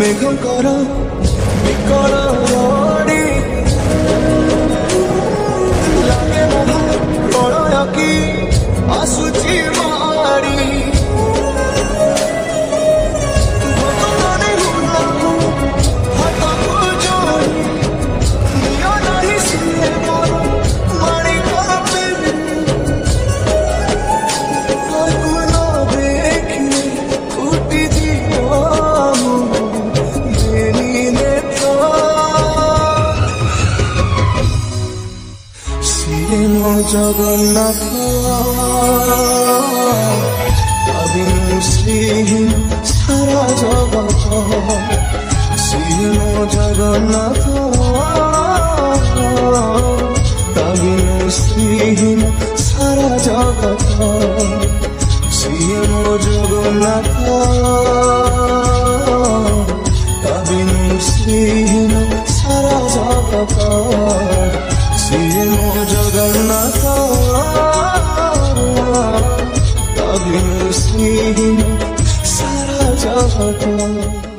ମେଘଙ୍କର ବିକଳ ରଡ଼ି ଲାଗେ ମହା ପ୍ରଳୟ କି ଆସୁଛି ମାଡ଼ି ଭଗବାନ ହୃଦୟକୁ ହାତକୁ ଯୋଡ଼ି ନିଅ ନାହିଁ ସିଏ ମୋର ମାଣିକ ପ୍ରେମୀ କାହାକୁ ନ ଦେଖିଲେ ଫୁଟିଯିବ জগন্নাথ আবিনু শ্রীহীন সারা জগত শ্রীহীন জগন্নাথ আবিনু শ্রীহীন সারা জগত শ্রীহীন জগন্নাথ আবিনু শ্রীহীন সারা জগত শ্রীহীন জগন্নাথ আবিনু শ্রীহীন সারা জগত।